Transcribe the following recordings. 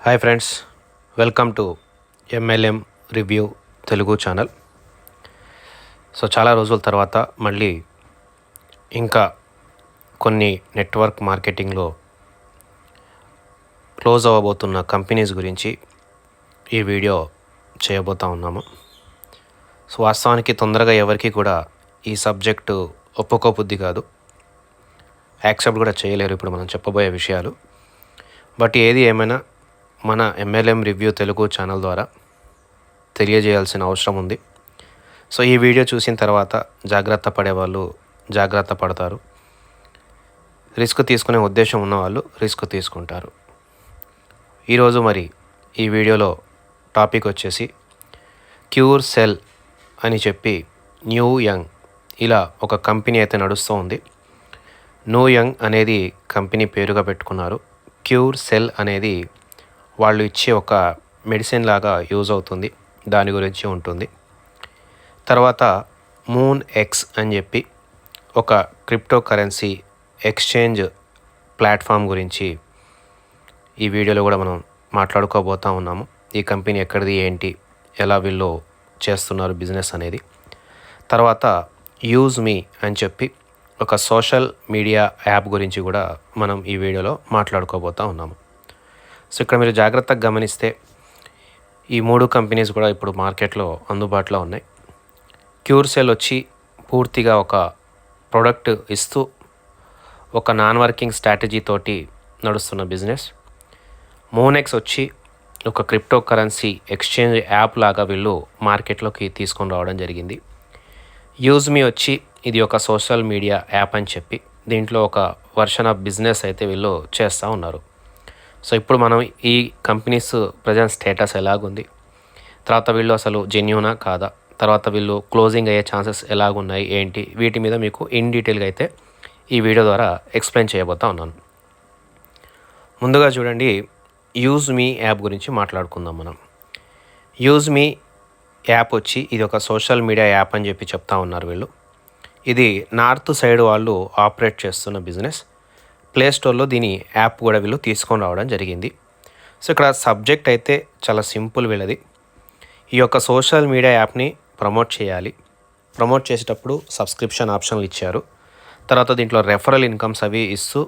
Hi friends, welcome to MLM review Telugu channel. So చాలా రోజుల తర్వాత మళ్ళీ ఇంకా కొన్ని నెట్వర్క్ మార్కెటింగ్లో క్లోజ్ అవ్వబోతున్న కంపెనీస్ గురించి ఈ వీడియో చేయబోతా ఉన్నాము. సో వాస్తవానికి తొందరగా ఎవరికి కూడా ఈ సబ్జెక్టు ఒప్పుకోబుద్ధి కాదు, యాక్సెప్ట్ కూడా చేయలేరు ఇప్పుడు మనం చెప్పబోయే విషయాలు. బట్ ఏది ఏమైనా మన ఎంఎల్ఎం రివ్యూ తెలుగు ఛానల్ ద్వారా తెలియజేయాల్సిన అవసరం ఉంది. సో ఈ వీడియో చూసిన తర్వాత జాగ్రత్త పడేవాళ్ళు జాగ్రత్త పడతారు, రిస్క్ తీసుకునే ఉద్దేశం ఉన్నవాళ్ళు రిస్క్ తీసుకుంటారు. ఈరోజు మరి ఈ వీడియోలో టాపిక్ వచ్చేసి క్యూర్ సెల్ అని చెప్పి న్యూ యంగ్ ఇలా ఒక కంపెనీ అయితే నడుస్తూ ఉంది. న్యూ యంగ్ అనేది కంపెనీ పేరుగా పెట్టుకున్నారు. క్యూర్ సెల్ అనేది వాళ్ళు ఇచ్చే ఒక మెడిసిన్ లాగా యూజ్ అవుతుంది, దాని గురించి ఉంటుంది. తర్వాత మూన్ ఎక్స్ అని చెప్పి ఒక క్రిప్టో కరెన్సీ ఎక్స్చేంజ్ ప్లాట్ఫామ్ గురించి ఈ వీడియోలో కూడా మనం మాట్లాడుకోబోతూ ఉన్నాము. ఈ కంపెనీ ఎక్కడిది, ఏంటి, ఎలా వీళ్ళు చేస్తున్నారు బిజినెస్ అనేది. తర్వాత యూజ్ మీ అని చెప్పి ఒక సోషల్ మీడియా యాప్ గురించి కూడా మనం ఈ వీడియోలో మాట్లాడుకోబోతూ ఉన్నాము. సో ఇక్కడ మీరు జాగ్రత్తగా గమనిస్తే ఈ మూడు కంపెనీస్ కూడా ఇప్పుడు మార్కెట్లో అందుబాటులో ఉన్నాయి. క్యూర్ సెల్ వచ్చి పూర్తిగా ఒక ప్రోడక్ట్ ఇస్తూ ఒక నాన్ వర్కింగ్ స్ట్రాటజీ తోటి నడుస్తున్న బిజినెస్. మూనెక్స్ వచ్చి ఒక క్రిప్టో కరెన్సీ ఎక్స్చేంజ్ యాప్ లాగా వీళ్ళు మార్కెట్లోకి తీసుకొని రావడం జరిగింది. యూజ్ మీ వచ్చి ఇది ఒక సోషల్ మీడియా యాప్ అని చెప్పి దీంట్లో ఒక వర్షన్ ఆఫ్ బిజినెస్ అయితే వీళ్ళు చేస్తూ ఉన్నారు. సో ఇప్పుడు మనం ఈ కంపెనీస్ ప్రజెంట్ స్టేటస్ ఎలాగుంది, తర్వాత వీళ్ళు అసలు జెన్యూనా కాదా, తర్వాత వీళ్ళు క్లోజింగ్ అయ్యే ఛాన్సెస్ ఎలాగున్నాయి, ఏంటి, వీటి మీద మీకు ఇన్ డీటెయిల్గా అయితే ఈ వీడియో ద్వారా ఎక్స్ప్లెయిన్ చేయబోతా ఉన్నాను. ముందుగా చూడండి, యూజ్ మీ యాప్ గురించి మాట్లాడుకుందాం మనం. యూజ్ మీ యాప్ వచ్చి ఇది ఒక సోషల్ మీడియా యాప్ అని చెప్పి చెప్తా ఉన్నారు వీళ్ళు. ఇది నార్త్ సైడ్ వాళ్ళు ఆపరేట్ చేస్తున్న బిజినెస్. ప్లే స్టోర్లో దీని యాప్ కూడా వీళ్ళు తీసుకొని రావడం జరిగింది. సో ఇక్కడ సబ్జెక్ట్ అయితే చాలా సింపుల్ వీళ్ళది. ఈ యొక్క సోషల్ మీడియా యాప్ని ప్రమోట్ చేయాలి. ప్రమోట్ చేసేటప్పుడు సబ్స్క్రిప్షన్ ఆప్షన్లు ఇచ్చారు. తర్వాత దీంట్లో రెఫరల్ ఇన్కమ్స్ అవి ఇస్తూ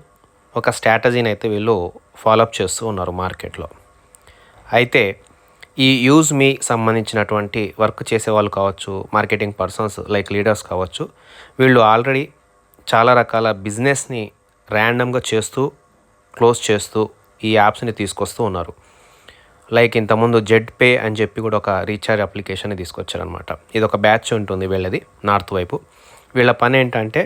ఒక స్ట్రాటజీని అయితే వీళ్ళు ఫాలోఅప్ చేస్తూ ఉన్నారు మార్కెట్లో. అయితే ఈ యూజ్ మీ సంబంధించినటువంటి వర్క్ చేసే వాళ్ళు కావచ్చు, మార్కెటింగ్ పర్సన్స్ లైక్ లీడర్స్ కావచ్చు, వీళ్ళు ఆల్రెడీ చాలా రకాల బిజినెస్ని ర్యాండమ్గా చేస్తూ క్లోజ్ చేస్తూ ఈ యాప్స్ని తీసుకొస్తూ ఉన్నారు. లైక్ ఇంతకుముందు జెడ్ పే అని చెప్పి కూడా ఒక రీఛార్జ్ అప్లికేషన్ని తీసుకొచ్చారనమాట. ఇది ఒక బ్యాచ్ ఉంటుంది వీళ్ళది నార్త్ వైపు. వీళ్ళ పని ఏంటంటే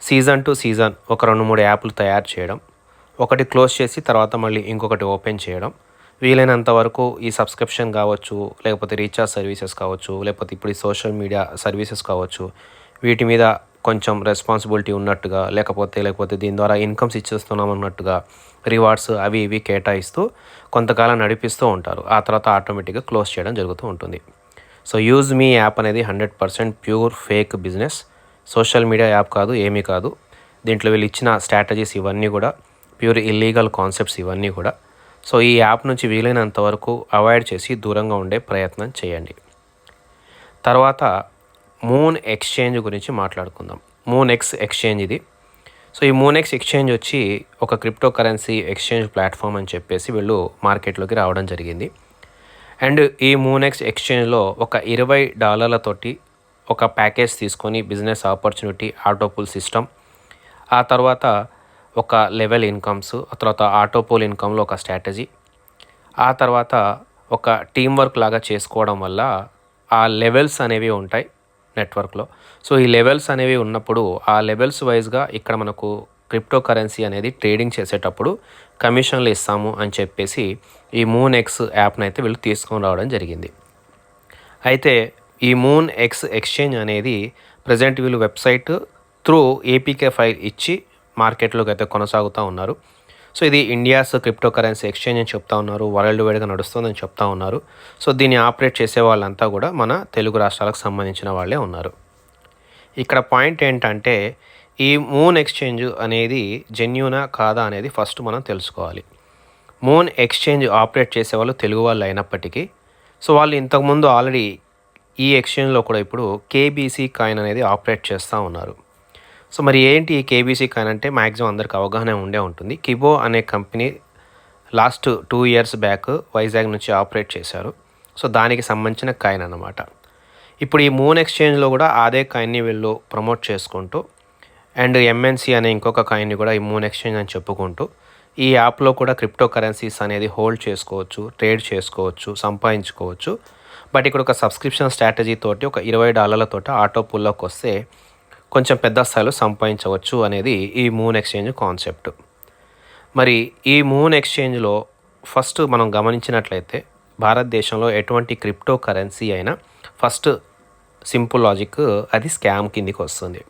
సీజన్ టు సీజన్ ఒక 2-3 యాప్లు తయారు చేయడం, ఒకటి క్లోజ్ చేసి తర్వాత మళ్ళీ ఇంకొకటి ఓపెన్ చేయడం. వీలైనంత వరకు ఈ సబ్స్క్రిప్షన్ కావచ్చు, లేకపోతే రీఛార్జ్ సర్వీసెస్ కావచ్చు, లేకపోతే ఇప్పుడు ఈ సోషల్ మీడియా సర్వీసెస్ కావచ్చు, వీటి మీద కొంచెం రెస్పాన్సిబిలిటీ ఉన్నట్టుగా, లేకపోతే దీని ద్వారా ఇన్కమ్స్ ఇచ్చేస్తున్నాం అన్నట్టుగా రివార్డ్స్ అవి ఇవి కేటాయిస్తూ కొంతకాలం నడిపిస్తూ ఉంటారు. ఆ తర్వాత ఆటోమేటిక్గా క్లోజ్ చేయడం జరుగుతూ ఉంటుంది. సో యూజ్ మీ యాప్ అనేది 100% pure fake business. Social media app కాదు, ఏమీ కాదు. దీంట్లో వీళ్ళు ఇచ్చిన స్ట్రాటజీస్ ఇవన్నీ కూడా ప్యూర్ ఇల్లీగల్ కాన్సెప్ట్స్ ఇవన్నీ కూడా. సో ఈ యాప్ నుంచి వీలైనంత వరకు అవాయిడ్ చేసి దూరంగా ఉండే ప్రయత్నం చేయండి. తర్వాత మూన్ ఎక్స్చేంజ్ గురించి మాట్లాడుకుందాం. మూన్ ఎక్స్ ఎక్స్చేంజ్ ఇది. సో ఈ మూన్ ఎక్స్ ఎక్స్చేంజ్ వచ్చి ఒక క్రిప్టో కరెన్సీ ఎక్స్చేంజ్ ప్లాట్ఫామ్ అని చెప్పేసి వీళ్ళు మార్కెట్లోకి రావడం జరిగింది. అండ్ ఈ మూన్ ఎక్స్ ఎక్స్చేంజ్లో ఒక $20 ఒక ప్యాకేజ్ తీసుకొని బిజినెస్ ఆపర్చునిటీ, ఆటోపూల్ సిస్టమ్, ఆ తర్వాత ఒక లెవెల్ ఇన్కమ్స్, ఆ తర్వాత ఆటోపూల్ ఇన్కమ్లో ఒక స్ట్రాటజీ, ఆ తర్వాత ఒక టీం వర్క్ లాగా చేసుకోవడం వల్ల ఆ లెవెల్స్ అనేవి ఉంటాయి నెట్వర్క్లో. సో ఈ లెవెల్స్ అనేవి ఉన్నప్పుడు ఆ లెవెల్స్ వైజ్గా ఇక్కడ మనకు క్రిప్టో కరెన్సీ అనేది ట్రేడింగ్ చేసేటప్పుడు కమిషన్లు ఇస్తాము అని చెప్పేసి ఈ మూన్ ఎక్స్ యాప్ని అయితే వీళ్ళు తీసుకొని రావడం జరిగింది. అయితే ఈ మూన్ ఎక్స్ ఎక్స్చేంజ్ అనేది ప్రజెంట్ వీళ్ళు వెబ్సైట్ త్రూ ఏపీకే ఫైల్ ఇచ్చి మార్కెట్లోకి అయితే కొనసాగుతూ ఉన్నారు. సో ఇది ఇండియాస్ క్రిప్టో కరెన్సీ ఎక్స్చేంజ్ అని చెప్తా ఉన్నారు, వరల్డ్ వైడ్గా నడుస్తుందని చెప్తా ఉన్నారు. సో దీన్ని ఆపరేట్ చేసే వాళ్ళంతా కూడా మన తెలుగు రాష్ట్రాలకు సంబంధించిన వాళ్ళే ఉన్నారు. ఇక్కడ పాయింట్ ఏంటంటే ఈ మూన్ ఎక్స్చేంజ్ అనేది జెన్యూనా కాదా అనేది ఫస్ట్ మనం తెలుసుకోవాలి. మూన్ ఎక్స్చేంజ్ ఆపరేట్ చేసేవాళ్ళు తెలుగు వాళ్ళు అయినప్పటికీ సో వాళ్ళు ఇంతకుముందు ఆల్రెడీ ఈ ఎక్స్చేంజ్లో కూడా ఇప్పుడు కేబీసీ కాయిన్ అనేది ఆపరేట్ చేస్తూ ఉన్నారు. సో మరి ఏంటి ఈ కేబీసీ కాయిన్ అంటే మ్యాక్సిమం అందరికి అవగాహన ఉండే ఉంటుంది. కిబో అనే company last 2 years back Vizag నుంచి ఆపరేట్ చేశారు. సో దానికి సంబంధించిన కాయిన్ అన్నమాట. ఇప్పుడు ఈ మూన్ ఎక్స్చేంజ్లో కూడా అదే కాయిన్ని వీళ్ళు ప్రమోట్ చేసుకుంటూ అండ్ ఎంఎన్సీ అనే ఇంకొక కాయిన్ని కూడా ఈ మూన్ ఎక్స్చేంజ్ అని చెప్పుకుంటూ ఈ యాప్లో కూడా క్రిప్టో కరెన్సీస్ అనేది హోల్డ్ చేసుకోవచ్చు, ట్రేడ్ చేసుకోవచ్చు, సంపాదించుకోవచ్చు. బట్ ఇక్కడ ఒక సబ్స్క్రిప్షన్ స్ట్రాటజీ తోటి ఒక $20 ఆటో పుల్లోకి వస్తే కొంచెం పెద్ద స్థాయిలో సంపాదించవచ్చు అనేది ఈ మూన్ ఎక్స్చేంజ్ కాన్సెప్ట్. మరి ఈ మూన్ ఎక్స్చేంజ్లో ఫస్ట్ మనం గమనించినట్లయితే భారతదేశంలో ఎటువంటి క్రిప్టో కరెన్సీ అయినా ఫస్ట్ సింపుల్ లాజిక్ అది స్కామ్ కిందికి వస్తుంది.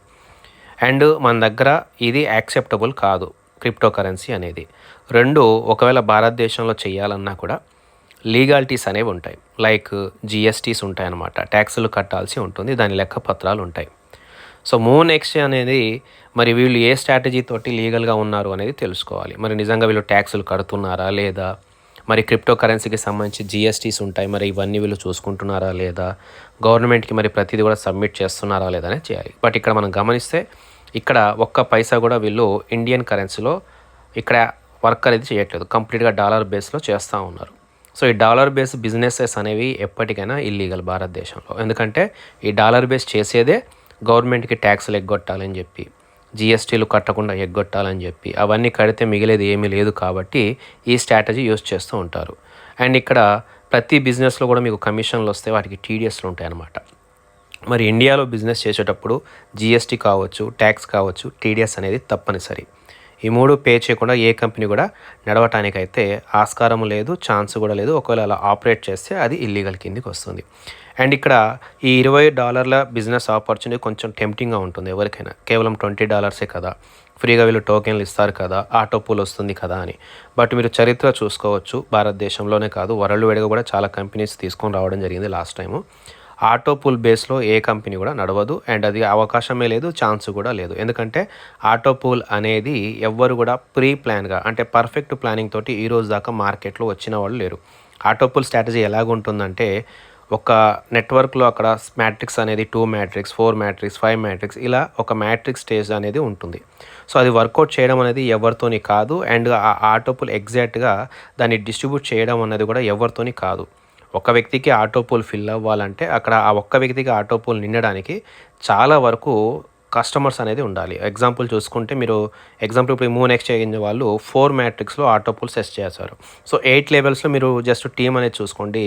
అండ్ మన దగ్గర ఇది యాక్సెప్టబుల్ కాదు క్రిప్టో కరెన్సీ అనేది. రెండు, ఒకవేళ భారతదేశంలో చేయాలన్నా కూడా లీగాలిటీస్ అనేవి ఉంటాయి. లైక్ జిఎస్టీస్ ఉంటాయి అన్నమాట, ట్యాక్సులు కట్టాల్సి ఉంటుంది, దాని లెక్క పత్రాలు ఉంటాయి. సో మూన్ ఎక్స్చేంజ్ అనేది మరి వీళ్ళు ఏ స్ట్రాటజీ తోటి లీగల్గా ఉన్నారు అనేది తెలుసుకోవాలి. మరి నిజంగా వీళ్ళు ట్యాక్సులు కడుతున్నారా లేదా, మరి క్రిప్టో కరెన్సీకి సంబంధించి జిఎస్టీస్ ఉంటాయి, మరి ఇవన్నీ వీళ్ళు చూసుకుంటున్నారా లేదా, గవర్నమెంట్కి మరి ప్రతిదీ కూడా సబ్మిట్ చేస్తున్నారా లేదా అనేది చేయాలి. బట్ ఇక్కడ మనం గమనిస్తే ఇక్కడ ఒక్క పైసా కూడా వీళ్ళు ఇండియన్ కరెన్సీలో ఇక్కడ వర్క్ అనేది చేయట్లేదు, కంప్లీట్గా డాలర్ బేస్లో చేస్తూ ఉన్నారు. సో ఈ డాలర్ బేస్ బిజినెసెస్ అనేవి ఎప్పటికైనా ఇల్లీగల్ భారతదేశంలో. ఎందుకంటే ఈ డాలర్ బేస్ చేసేదే గవర్నమెంట్కి ట్యాక్స్లు ఎగ్గొట్టాలని చెప్పి, జిఎస్టీలు కట్టకుండా ఎగ్గొట్టాలని చెప్పి, అవన్నీ కడితే మిగిలేది ఏమీ లేదు కాబట్టి ఈ స్ట్రాటజీ యూస్ చేస్తూ ఉంటారు. అండ్ ఇక్కడ ప్రతి బిజినెస్లో కూడా మీకు కమిషన్లు వస్తే వాటికి టీడీఎస్లు ఉంటాయి అన్నమాట. మరి ఇండియాలో బిజినెస్ చేసేటప్పుడు జిఎస్టీ కావచ్చు, ట్యాక్స్ కావచ్చు, టీడీఎస్ అనేది తప్పనిసరి. ఈ మూడు పే చేయకుండా ఏ కంపెనీ కూడా నడవటానికైతే ఆస్కారం లేదు, ఛాన్స్ కూడా లేదు. ఒకవేళ అలా ఆపరేట్ చేస్తే అది ఇల్లీగల్ కిందికి వస్తుంది. అండ్ ఇక్కడ ఈ $20 బిజినెస్ ఆపర్చునిటీ కొంచెం టెంప్టింగ్గా ఉంటుంది ఎవరికైనా. కేవలం $20 కదా, ఫ్రీగా వీళ్ళు టోకెన్లు ఇస్తారు కదా, ఆటో పూల్ వస్తుంది కదా అని. బట్ మీరు చరిత్ర చూసుకోవచ్చు, భారతదేశంలోనే కాదు వరల్డ్ వైడ్గా కూడా చాలా కంపెనీస్ తీసుకొని రావడం జరిగింది లాస్ట్ టైము. ఆటో పూల్ బేస్లో ఏ కంపెనీ కూడా నడవదు అండ్ అది అవకాశమే లేదు, ఛాన్స్ కూడా లేదు. ఎందుకంటే ఆటో పూల్ అనేది ఎవ్వరు కూడా ప్రీ ప్లాన్గా అంటే పర్ఫెక్ట్ ప్లానింగ్ తోటి ఈ రోజు దాకా మార్కెట్లో వచ్చిన వాళ్ళు లేరు. ఆటో పూల్ స్ట్రాటజీ ఎలాగుంటుందంటే ఒక నెట్వర్క్లో అక్కడ మ్యాట్రిక్స్ అనేది 2 మ్యాట్రిక్స్, 4 మ్యాట్రిక్స్, 5 మ్యాట్రిక్స్ ఇలా ఒక మ్యాట్రిక్స్ స్టేజ్ అనేది ఉంటుంది. సో అది వర్కౌట్ చేయడం అనేది ఎవరితోని కాదు అండ్ ఆ ఆటో పూల్ ఎగ్జాక్ట్గా దాన్ని డిస్ట్రిబ్యూట్ చేయడం అనేది కూడా ఎవరితోని కాదు. ఒక వ్యక్తికి ఆటో పూల్ ఫిల్ అవ్వాలంటే అక్కడ ఆ ఒక్క వ్యక్తికి ఆటో పూల్ నిండడానికి చాలా వరకు కస్టమర్స్ అనేది ఉండాలి. ఎగ్జాంపుల్ చూసుకుంటే మీరు ఇప్పుడు మూన్ ఎక్స్చేంజ్ వాళ్ళు 4 మ్యాట్రిక్స్లో ఆటో పూల్ సెట్ చేశారు. సో 8 లెవెల్స్లో మీరు జస్ట్ టీమ్ అనేది చూసుకోండి,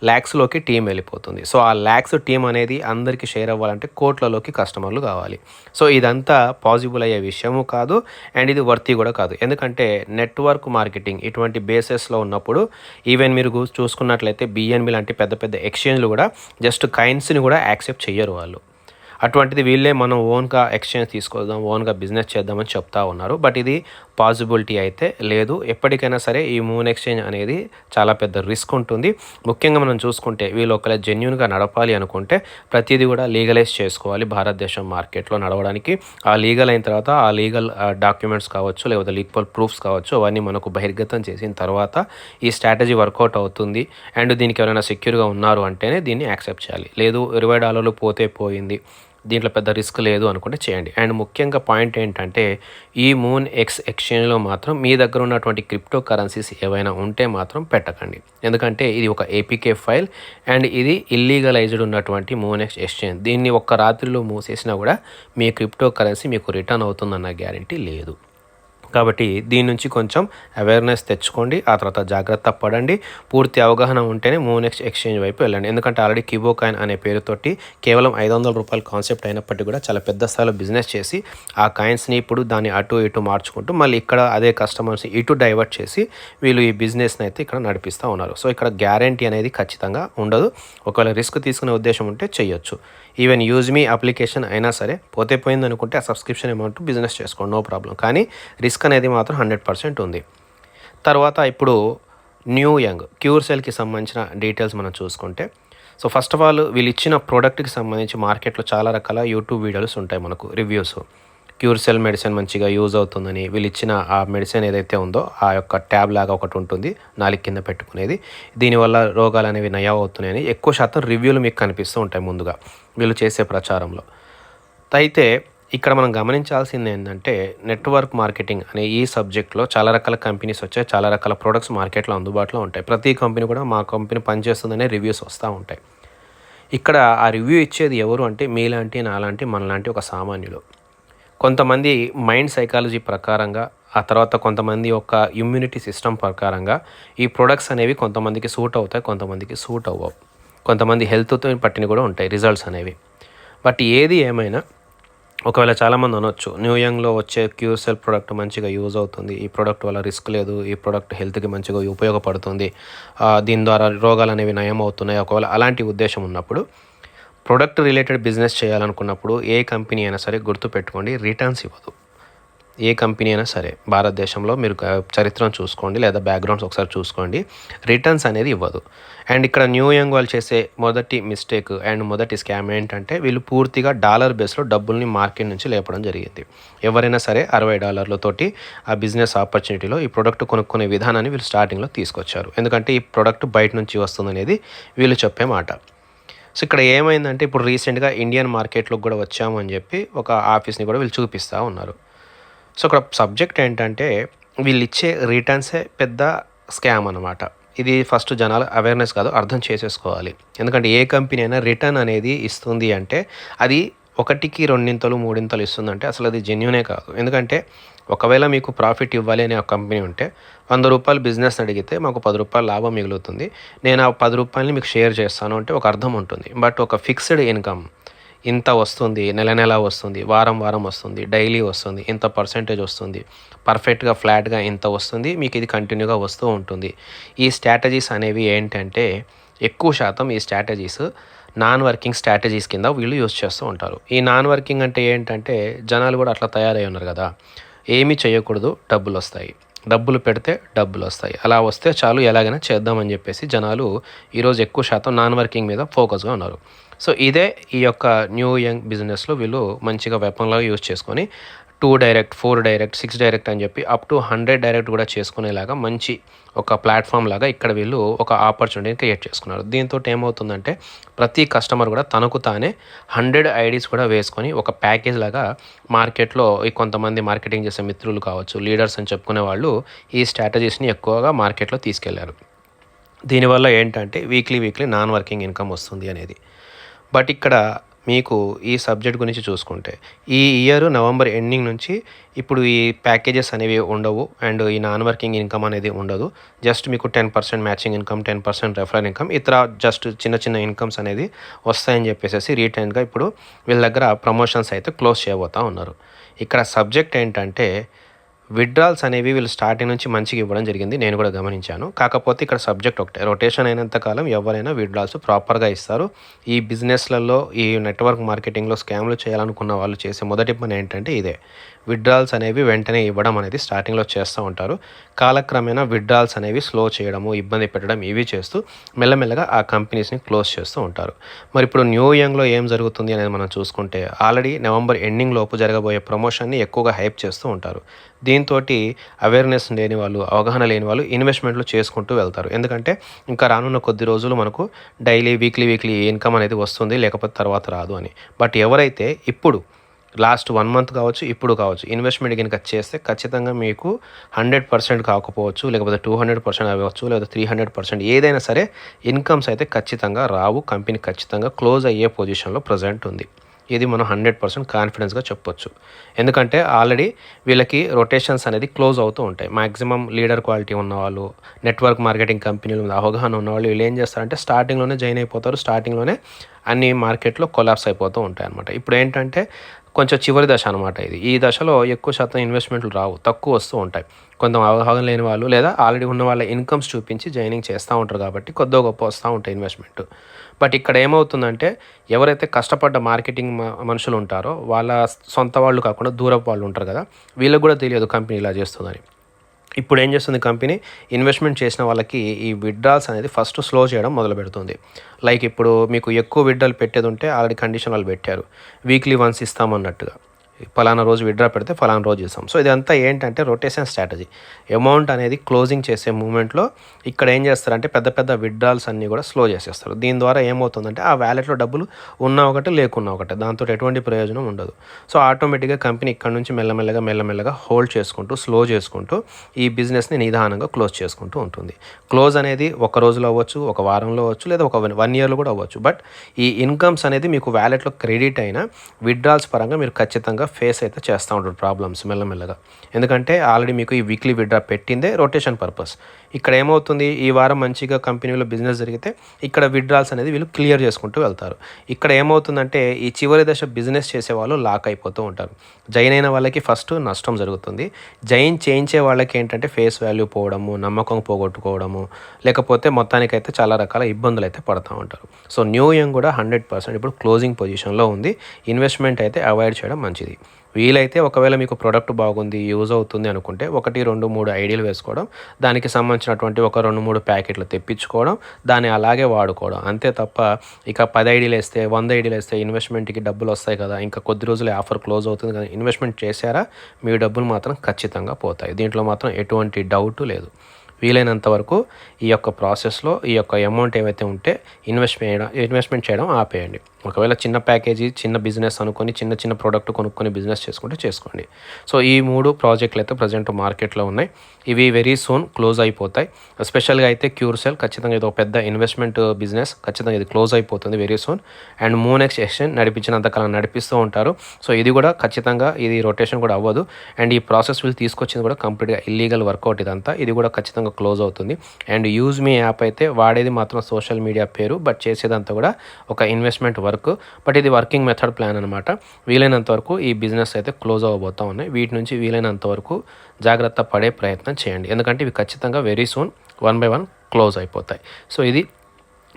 ల్యాక్స్లోకి టీం వెళ్ళిపోతుంది. సో ఆ ల్యాక్స్ టీం అనేది అందరికీ షేర్ అవ్వాలంటే కోట్లలోకి కస్టమర్లు కావాలి. సో ఇదంతా పాసిబుల్ అయ్యే విషయము కాదు అండ్ ఇది వర్తీ కూడా కాదు. ఎందుకంటే నెట్వర్క్ మార్కెటింగ్ ఇటువంటి బేసెస్లో ఉన్నప్పుడు ఈవెన్ మీరు చూసుకున్నట్లయితే బిఎన్బి లాంటి పెద్ద పెద్ద ఎక్స్చేంజ్లు కూడా జస్ట్ కాయిన్స్ని కూడా యాక్సెప్ట్ చెయ్యరు వాళ్ళు. అటువంటిది వీళ్ళే మనం ఓన్గా ఎక్స్చేంజ్ తీసుకొద్దాం, ఓన్గా బిజినెస్ చేద్దామని చెప్తా ఉన్నారు. బట్ ఇది పాసిబిలిటీ అయితే లేదు. ఎప్పటికైనా సరే ఈ మూన్ ఎక్స్చేంజ్ అనేది చాలా పెద్ద రిస్క్ ఉంటుంది. ముఖ్యంగా మనం చూసుకుంటే వీళ్ళు ఒకవేళ జెన్యూన్గా నడపాలి అనుకుంటే ప్రతిదీ కూడా లీగలైజ్ చేసుకోవాలి భారతదేశం మార్కెట్లో నడవడానికి. ఆ లీగల్ అయిన తర్వాత ఆ లీగల్ డాక్యుమెంట్స్ కావచ్చు లేకపోతే లీగల్ ప్రూఫ్స్ కావచ్చు అవన్నీ మనకు బహిర్గతం చేసిన తర్వాత ఈ స్ట్రాటజీ వర్కౌట్ అవుతుంది అండ్ దీనికి ఎవరైనా సెక్యూర్గా ఉన్నారు అంటేనే దీన్ని యాక్సెప్ట్ చేయాలి. లేదు $20 పోతే పోయింది, దీంట్లో పెద్ద రిస్క్ లేదు అనుకుంటే చేయండి. అండ్ ముఖ్యంగా పాయింట్ ఏంటంటే ఈ మూన్ ఎక్స్చేంజ్లో మాత్రం మీ దగ్గర ఉన్నటువంటి క్రిప్టో కరెన్సీస్ ఏవైనా ఉంటే మాత్రం పెట్టకండి. ఎందుకంటే ఇది ఒక ఏపీకే ఫైల్ అండ్ ఇది ఇల్లీగలైజ్డ్ ఉన్నటువంటి మూన్ ఎక్స్చేంజ్. దీన్ని ఒక్క రాత్రిలో మూసేసినా కూడా మీ క్రిప్టో కరెన్సీ మీకు రిటర్న్ అవుతుందన్న గ్యారంటీ లేదు. కాబట్టి దీని నుంచి కొంచెం అవేర్నెస్ తెచ్చుకోండి, ఆ తర్వాత జాగ్రత్త పడండి. పూర్తి అవగాహన ఉంటేనే మూన్ ఎక్స్చేంజ్ వైపు వెళ్ళండి. ఎందుకంటే ఆల్రెడీ కిబో కాయిన్ అనే పేరుతోటి కేవలం $500 కాన్సెప్ట్ అయినప్పటికీ కూడా చాలా పెద్ద స్థాయిలో బిజినెస్ చేసి ఆ కాయిన్స్ని ఇప్పుడు దాన్ని అటు ఇటు మార్చుకుంటూ మళ్ళీ ఇక్కడ అదే కస్టమర్స్ని ఇటు డైవర్ట్ చేసి వీళ్ళు ఈ బిజినెస్ని అయితే ఇక్కడ నడిపిస్తూ ఉన్నారు. సో ఇక్కడ గ్యారంటీ అనేది ఖచ్చితంగా ఉండదు. ఒకవేళ రిస్క్ తీసుకునే ఉద్దేశం ఉంటే చేయొచ్చు. ఈవెన్ యూజ్ మీ అప్లికేషన్ అయినా సరే పోతే పోయింది అనుకుంటే ఆ సబ్స్క్రిప్షన్ అమౌంట్ బిజినెస్ చేసుకోండి, నో ప్రాబ్లం. కానీ రిస్క్ అనేది మాత్రం 100% ఉంది. తర్వాత ఇప్పుడు న్యూ యంగ్ క్యూర్ సెల్కి సంబంధించిన డీటెయిల్స్ మనం చూసుకుంటే సో ఫస్ట్ ఆఫ్ ఆల్ వీళ్ళు ఇచ్చిన ప్రోడక్ట్కి సంబంధించి మార్కెట్లో చాలా రకాల యూట్యూబ్ వీడియోస్ ఉంటాయి మనకు రివ్యూస్. క్యూర్సెల్ మెడిసిన్ మంచిగా యూజ్ అవుతుందని వీళ్ళు ఇచ్చిన ఆ మెడిసిన్ ఏదైతే ఉందో ఆ యొక్క ట్యాబ్ లాగా ఒకటి ఉంటుంది నాలుగు కింద పెట్టుకునేది, దీనివల్ల రోగాలు అనేవి నయం అవుతున్నాయని ఎక్కువ శాతం రివ్యూలు మీకు కనిపిస్తూ ఉంటాయి ముందుగా వీళ్ళు చేసే ప్రచారంలో. అయితే ఇక్కడ మనం గమనించాల్సింది ఏంటంటే నెట్వర్క్ మార్కెటింగ్ అనే ఈ సబ్జెక్ట్లో చాలా రకాల కంపెనీస్ వచ్చాయి, చాలా రకాల ప్రొడక్ట్స్ మార్కెట్లో అందుబాటులో ఉంటాయి. ప్రతి కంపెనీ కూడా మా కంపెనీ పనిచేస్తుందనే రివ్యూస్ వస్తూ ఉంటాయి. ఇక్కడ ఆ రివ్యూ ఇచ్చేది ఎవరు అంటే మీలాంటి నాలాంటి మనలాంటి ఒక సామాన్యులు. కొంతమంది మైండ్ సైకాలజీ ప్రకారంగా, ఆ తర్వాత కొంతమంది యొక్క ఇమ్యూనిటీ సిస్టమ్ ప్రకారంగా ఈ ప్రొడక్ట్స్ అనేవి కొంతమందికి సూట్ అవుతాయి, కొంతమందికి సూట్ అవ్వవు. కొంతమంది హెల్త్తో పట్టిన కూడా ఉంటాయి రిజల్ట్స్ అనేవి. బట్ ఏది ఏమైనా ఒకవేళ చాలామంది అనొచ్చు న్యూ యంగ్లో వచ్చే క్యూర్సెల్ ప్రోడక్ట్ మంచిగా యూజ్ అవుతుంది, ఈ ప్రోడక్ట్ వల్ల రిస్క్ లేదు, ఈ ప్రోడక్ట్ హెల్త్కి మంచిగా ఉపయోగపడుతుంది, దీని ద్వారా రోగాలు అనేవి నయం అవుతున్నాయి. ఒకవేళ అలాంటి ఉద్దేశం ఉన్నప్పుడు ప్రొడక్ట్ రిలేటెడ్ బిజినెస్ చేయాలనుకున్నప్పుడు ఏ కంపెనీ అయినా సరే గుర్తుపెట్టుకోండి, రిటర్న్స్ ఇవ్వదు. ఏ కంపెనీ అయినా సరే భారతదేశంలో మీరు చరిత్రను చూసుకోండి లేదా బ్యాక్గ్రౌండ్స్ ఒకసారి చూసుకోండి, రిటర్న్స్ అనేది ఇవ్వదు. అండ్ ఇక్కడ న్యూ యంగ్ వాళ్ళు చేసే మొదటి మిస్టేక్ అండ్ మొదటి స్కామ్ ఏంటంటే వీళ్ళు పూర్తిగా డాలర్ బేస్లో డబ్బుల్ని మార్కెట్ నుంచి లేపడం జరిగింది. ఎవరైనా సరే $60 ఆ బిజినెస్ ఆపర్చునిటీలో ఈ ప్రోడక్ట్ కొనుక్కునే విధానాన్ని వీళ్ళు స్టార్టింగ్లో తీసుకొచ్చారు. ఎందుకంటే ఈ ప్రోడక్ట్ బయట నుంచి వస్తుందనేది వీళ్ళు చెప్పే మాట. సో ఇక్కడ ఏమైందంటే ఇప్పుడు రీసెంట్గా ఇండియన్ మార్కెట్లోకి కూడా వచ్చామని చెప్పి ఒక ఆఫీస్ని కూడా వీళ్ళు చూపిస్తూ ఉన్నారు. సో ఇక్కడ సబ్జెక్ట్ ఏంటంటే వీళ్ళు ఇచ్చే రిటర్న్సే పెద్ద స్కామ్ అనమాట. ఇది ఫస్ట్ జనాలు అవేర్నెస్ కాదు, అర్థం చేసేసుకోవాలి. ఎందుకంటే ఏ కంపెనీ అయినా రిటర్న్ అనేది ఇస్తుంది అంటే అది 1కి 2 3 ఇస్తుందంటే అసలు అది జెన్యూనే కాదు. ఎందుకంటే ఒకవేళ మీకు ప్రాఫిట్ ఇవ్వాలి అనే ఒక కంపెనీ ఉంటే ₹100 బిజినెస్ అడిగితే మాకు ₹10 లాభం మిగులుతుంది, నేను ఆ ₹10 మీకు షేర్ చేస్తాను అంటే ఒక అర్థం ఉంటుంది. బట్ ఒక ఫిక్స్డ్ ఇన్కమ్ ఇంత వస్తుంది, నెల వస్తుంది, వారం వస్తుంది, డైలీ వస్తుంది, ఇంత పర్సెంటేజ్ వస్తుంది, పర్ఫెక్ట్గా ఫ్లాట్గా ఇంత వస్తుంది, మీకు ఇది కంటిన్యూగా వస్తూ ఉంటుంది. ఈ స్ట్రాటజీస్ అనేవి ఏంటంటే ఎక్కువ శాతం ఈ స్ట్రాటజీస్ నాన్ వర్కింగ్ స్ట్రాటజీస్ కింద వీళ్ళు యూజ్ చేస్తూ ఉంటారు. ఈ నాన్ వర్కింగ్ అంటే ఏంటంటే జనాలు కూడా అట్లా తయారై ఉన్నారు కదా, ఏమీ చేయకూడదు డబ్బులు వస్తాయి, డబ్బులు పెడితే డబ్బులు వస్తాయి, అలా వస్తే చాలు ఎలాగైనా చేద్దామని చెప్పేసి జనాలు ఈరోజు ఎక్కువ శాతం నాన్ వర్కింగ్ మీద ఫోకస్గా ఉన్నారు. సో ఇదే ఈ యొక్క న్యూ యంగ్ బిజినెస్లో వీళ్ళు మంచిగా వెపన్లాగా యూజ్ చేసుకొని 2 డైరెక్ట్, 4 డైరెక్ట్, 6 డైరెక్ట్ అని చెప్పి అప్ టు 100 డైరెక్ట్ కూడా చేసుకునేలాగా మంచి ఒక ప్లాట్ఫామ్ లాగా ఇక్కడ వీళ్ళు ఒక ఆపర్చునిటీని క్రియేట్ చేసుకున్నారు. దీంతో ఏమవుతుందంటే ప్రతి కస్టమర్ కూడా తనకు తానే 100 ఐడీస్ కూడా వేసుకొని ఒక ప్యాకేజ్ లాగా మార్కెట్లో ఈ కొంతమంది మార్కెటింగ్ చేసే మిత్రులు కావచ్చు, లీడర్స్ అని చెప్పుకునే వాళ్ళు ఈ స్ట్రాటజీస్ని ఎక్కువగా మార్కెట్లో తీసుకెళ్లారు. దీనివల్ల ఏంటంటే వీక్లీ నాన్ వర్కింగ్ ఇన్కమ్ వస్తుంది అనేది. బట్ ఇక్కడ మీకు ఈ సబ్జెక్ట్ గురించి చూసుకుంటే ఈ ఇయర్ నవంబర్ ఎండింగ్ నుంచి ఇప్పుడు ఈ ప్యాకేజెస్ అనేవి ఉండవు అండ్ ఈ నాన్ వర్కింగ్ ఇన్కమ్ అనేది ఉండదు. జస్ట్ మీకు 10% మ్యాచింగ్ ఇన్కమ్, 10% రెఫరల్ ఇన్కమ్, ఇతర జస్ట్ చిన్న ఇన్కమ్స్ అనేది వస్తాయని చెప్పేసి రీటైన్గా ఇప్పుడు వీళ్ళ దగ్గర ప్రమోషన్స్ అయితే క్లోజ్ చేయబోతూ ఉన్నారు. ఇక్కడ సబ్జెక్ట్ ఏంటంటే విత్డ్రాల్స్ అనేవి వీళ్ళు స్టార్టింగ్ నుంచి మంచిగా ఇవ్వడం జరిగింది, నేను కూడా గమనించాను. కాకపోతే ఇక్కడ సబ్జెక్ట్ ఒకటే, రొటేషన్ అయినంతకాలం ఎవరైనా విత్డ్రాల్స్ ప్రాపర్గా ఇస్తారు. ఈ బిజినెస్లలో ఈ నెట్వర్క్ మార్కెటింగ్లో స్కామ్లు చేయాలనుకున్న వాళ్ళు చేసే మొదటి పని ఏంటంటే ఇదే, విత్డ్రాల్స్ అనేవి వెంటనే ఇవ్వడం అనేది స్టార్టింగ్లో చేస్తూ ఉంటారు. కాలక్రమేణా విత్డ్రాల్స్ అనేవి స్లో చేయడము, ఇబ్బంది పెట్టడం ఇవి చేస్తూ మెల్లమెల్లగా ఆ కంపెనీస్ని క్లోజ్ చేస్తూ ఉంటారు. మరి ఇప్పుడు న్యూ యంగ్లో ఏం జరుగుతుంది అనేది మనం చూసుకుంటే ఆల్రెడీ నవంబర్ ఎండింగ్ లోపు జరగబోయే ప్రమోషన్ని ఎక్కువగా హైప్ చేస్తూ ఉంటారు. దీంతో అవేర్నెస్ లేని వాళ్ళు, అవగాహన లేని వాళ్ళు ఇన్వెస్ట్మెంట్లు చేసుకుంటూ వెళ్తారు. ఎందుకంటే ఇంకా రానున్న కొద్ది రోజులు మనకు డైలీ వీక్లీ ఇన్కమ్ అనేది వస్తుంది, లేకపోతే తర్వాత రాదు అని. బట్ ఎవరైతే ఇప్పుడు లాస్ట్ 1 మంత్ కావచ్చు, ఇప్పుడు కావచ్చు ఇన్వెస్ట్మెంట్ కనుక చేస్తే ఖచ్చితంగా మీకు 100% కాకపోవచ్చు, లేకపోతే 200% అవ్వచ్చు, లేదా 300% ఏదైనా సరే ఇన్కమ్స్ అయితే ఖచ్చితంగా రావు. కంపెనీ ఖచ్చితంగా క్లోజ్ అయ్యే పొజిషన్లో ప్రజెంట్ ఉంది. ఇది మనం 100% కాన్ఫిడెన్స్గా చెప్పొచ్చు. ఎందుకంటే ఆల్రెడీ వీళ్ళకి రొటేషన్స్ అనేది క్లోజ్ అవుతూ ఉంటాయి. మ్యాక్సిమం లీడర్ క్వాలిటీ ఉన్నవాళ్ళు, నెట్వర్క్ మార్కెటింగ్ కంపెనీల మీద అవగాహన ఉన్నవాళ్ళు వీళ్ళు ఏం చేస్తారంటే స్టార్టింగ్లోనే జాయిన్ అయిపోతారు, స్టార్టింగ్లోనే అన్ని మార్కెట్లో కొలాప్స్ అయిపోతూ ఉంటాయి అనమాట. ఇప్పుడు ఏంటంటే కొంచెం చివరి దశ అనమాట ఇది. ఈ దశలో ఎక్కువ శాతం ఇన్వెస్ట్మెంట్లు రావు, తక్కువ వస్తూ ఉంటాయి. కొంత అవగాహన లేని వాళ్ళు లేదా ఆల్రెడీ ఉన్న వాళ్ళ ఇన్కమ్స్ చూపించి జాయినింగ్ చేస్తూ ఉంటారు కాబట్టి కొద్దిగా గొప్ప వస్తూ ఉంటాయి ఇన్వెస్ట్మెంట్. బట్ ఇక్కడ ఏమవుతుందంటే ఎవరైతే కష్టపడ్డ మార్కెటింగ్ మనుషులు ఉంటారో వాళ్ళ సొంత వాళ్ళు కాకుండా దూరపు వాళ్ళు ఉంటారు కదా, వీళ్ళకి కూడా తెలియదు కంపెనీ ఇలా చేస్తుందని. ఇప్పుడు ఏం చేస్తుంది కంపెనీ, ఇన్వెస్ట్మెంట్ చేసిన వాళ్ళకి ఈ విత్డ్రాల్స్ అనేది ఫస్ట్ స్లో చేయడం మొదలు పెడుతుంది. లైక్ ఇప్పుడు మీకు ఎక్కువ విత్డ్రాల్ పెట్టేది ఉంటే ఆల్రెడీ కండిషన్ వాళ్ళు పెట్టారు, వీక్లీ వన్స్ ఇస్తామన్నట్టుగా. ఫలానా రోజు విత్డ్రా పెడితే ఫలానా రోజు చేస్తాం. సో ఇదంతా ఏంటంటే రొటేషన్ స్ట్రాటజీ. అమౌంట్ అనేది క్లోజింగ్ చేసే మూమెంట్లో ఇక్కడ ఏం చేస్తారంటే పెద్ద పెద్ద విత్డ్రాల్స్ అన్నీ కూడా స్లో చేసేస్తారు. దీని ద్వారా ఏమవుతుందంటే ఆ వ్యాలెట్లో డబ్బులు ఉన్నా ఒకటి లేకున్నా ఒకటి, దాంతో ఎటువంటి ప్రయోజనం ఉండదు. సో ఆటోమేటిక్గా కంపెనీ ఇక్కడ నుంచి మెల్లమెల్లగా హోల్డ్ చేసుకుంటూ స్లో చేసుకుంటూ ఈ బిజినెస్ని నిదానంగా క్లోజ్ చేసుకుంటూ ఉంటుంది. క్లోజ్ అనేది ఒక రోజులో అవ్వచ్చు, ఒక వారంలో అవ్వచ్చు, లేదా ఒక 1 ఇయర్లో కూడా అవ్వచ్చు. బట్ ఈ ఇన్కమ్స్ అనేది మీకు వ్యాలెట్లో క్రెడిట్ అయిన విత్డ్రాల్స్ పరంగా మీరు ఖచ్చితంగా ఫేస్ అయితే చేస్తూ ఉంటారు ప్రాబ్లమ్స్ మెల్లమెల్లగా. ఎందుకంటే ఆల్రెడీ మీకు ఈ వీక్లీ విత్డ్రా పెట్టిందే రొటేషన్ పర్పస్. ఇక్కడ ఏమవుతుంది, ఈ వారం మంచిగా కంపెనీలో బిజినెస్ జరిగితే ఇక్కడ విత్డ్రాల్స్ అనేది వీళ్ళు క్లియర్ చేసుకుంటూ వెళ్తారు. ఇక్కడ ఏమవుతుందంటే ఈ చివరి దశ బిజినెస్ చేసే వాళ్ళు లాక్ అయిపోతూ ఉంటారు. జైన్ అయిన వాళ్ళకి ఫస్ట్ నష్టం జరుగుతుంది. జైన్ చేయించే వాళ్ళకి ఏంటంటే ఫేస్ వాల్యూ పోవడము, నమ్మకం పోగొట్టుకోవడము, లేకపోతే మొత్తానికైతే చాలా రకాల ఇబ్బందులు అయితే పడుతూ ఉంటారు. సో న్యూ యంగ్ కూడా 100% ఇప్పుడు క్లోజింగ్ పొజిషన్లో ఉంది. ఇన్వెస్ట్మెంట్ అయితే అవాయిడ్ చేయడం మంచిది. వీలైతే ఒకవేళ మీకు ప్రోడక్ట్ బాగుంది, యూజ్ అవుతుంది అనుకుంటే 1, 2, 3 ఐడీలు వేసుకోవడం, దానికి సంబంధించినటువంటి ఒక 2, 3 ప్యాకెట్లు తెప్పించుకోవడం, దాన్ని అలాగే వాడుకోవడం అంతే తప్ప ఇక 10 ఐడీలు వేస్తే 100 ఐడీలు వేస్తే ఇన్వెస్ట్మెంట్కి డబ్బులు వస్తాయి కదా, ఇంకా కొద్ది రోజులు ఆఫర్ క్లోజ్ అవుతుంది కదా, ఇన్వెస్ట్మెంట్ చేశారా మీ డబ్బులు మాత్రం ఖచ్చితంగా పోతాయి. దీంట్లో మాత్రం ఎటువంటి డౌట్ లేదు. వీలైనంత వరకు ఈ యొక్క ప్రాసెస్లో ఈ యొక్క అమౌంట్ ఏవైతే ఉంటే ఇన్వెస్ట్మెంట్ చేయడం ఆపేయండి. ఒకవేళ చిన్న ప్యాకేజీ, చిన్న బిజినెస్ అనుకొని చిన్న ప్రోడక్ట్ కొనుక్కొని బిజినెస్ చేసుకుంటే చేసుకోండి. సో ఈ 3 ప్రాజెక్టులు అయితే ప్రజెంట్ మార్కెట్లో ఉన్నాయి. ఇవి వెరీ సూన్ క్లోజ్ అయిపోతాయి. స్పెషల్గా అయితే క్యూర్సెల్ ఖచ్చితంగా ఇది ఒక పెద్ద ఇన్వెస్ట్మెంట్ బిజినెస్, ఖచ్చితంగా ఇది క్లోజ్ అయిపోతుంది very soon. And Moonex exchange నడిపించినంతకాలం నడిపిస్తూ ఉంటారు. సో ఇది కూడా ఖచ్చితంగా ఇది రొటేషన్ కూడా అవ్వదు. అండ్ ఈ ప్రాసెస్ వీళ్ళు తీసుకొచ్చింది కూడా కంప్లీట్గా ఇల్లీగల్ వర్కౌట్ ఇదంతా. ఇది కూడా ఖచ్చితంగా క్లోజ్ అవుతుంది. అండ్ యూజ్ మీ యాప్ అయితే వాడేది మాత్రం సోషల్ మీడియా పేరు, బట్ చేసేదంతా కూడా ఒక ఇన్వెస్ట్మెంట్ వర్క్. బట్ ఇది వర్కింగ్ మెథడ్ ప్లాన్ అనమాట. వీలైనంత వరకు ఈ బిజినెస్ అయితే క్లోజ్ అవ్వబోతూ ఉన్నాయి. వీటి నుంచి వీలైనంత వరకు జాగ్రత్త పడే ప్రయత్నం చేయండి. ఎందుకంటే ఇవి ఖచ్చితంగా వెరీ సూన్ 1 by 1 క్లోజ్ అయిపోతాయి. సో ఇది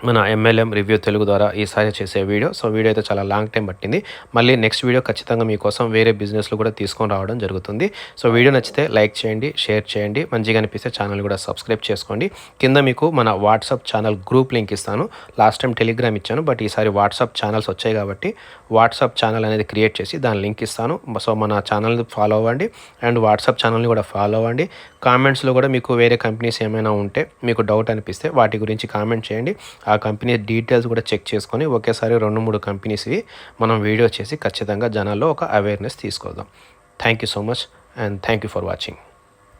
మన MLM రివ్యూ తెలుగు ద్వారా ఈసారి చేసే వీడియో. సో వీడియో అయితే చాలా లాంగ్ టైం పట్టింది. మళ్ళీ నెక్స్ట్ వీడియో ఖచ్చితంగా మీకోసం వేరే బిజినెస్లు కూడా తీసుకొని రావడం జరుగుతుంది. సో వీడియో నచ్చితే లైక్ చేయండి, షేర్ చేయండి, మంచిగా అనిపిస్తే ఛానల్ కూడా సబ్స్క్రైబ్ చేసుకోండి. కింద మీకు మన వాట్సాప్ ఛానల్ గ్రూప్ లింక్ ఇస్తాను. లాస్ట్ టైం టెలిగ్రామ్ ఇచ్చాను, బట్ ఈసారి వాట్సాప్ ఛానల్స్ వచ్చాయి కాబట్టి వాట్సాప్ ఛానల్ అనేది క్రియేట్ చేసి దాని లింక్ ఇస్తాను. సో మన ఛానల్ని ఫాలో అవ్వండి అండ్ వాట్సాప్ ఛానల్ని కూడా ఫాలో అవ్వండి. కామెంట్స్లో కూడా మీకు వేరే కంపెనీస్ ఏమైనా ఉంటే మీకు డౌట్ అనిపిస్తే వాటి గురించి కామెంట్ చేయండి. ఆ కంపెనీ డీటెయిల్స్ కూడా చెక్ చేసుకొని ఒకేసారి 2-3 కంపెనీస్వి మనం వీడియో చేసి ఖచ్చితంగా జనాల్లో ఒక అవేర్నెస్ తీసుకొద్దాం. Thank you so much and thank you for watching.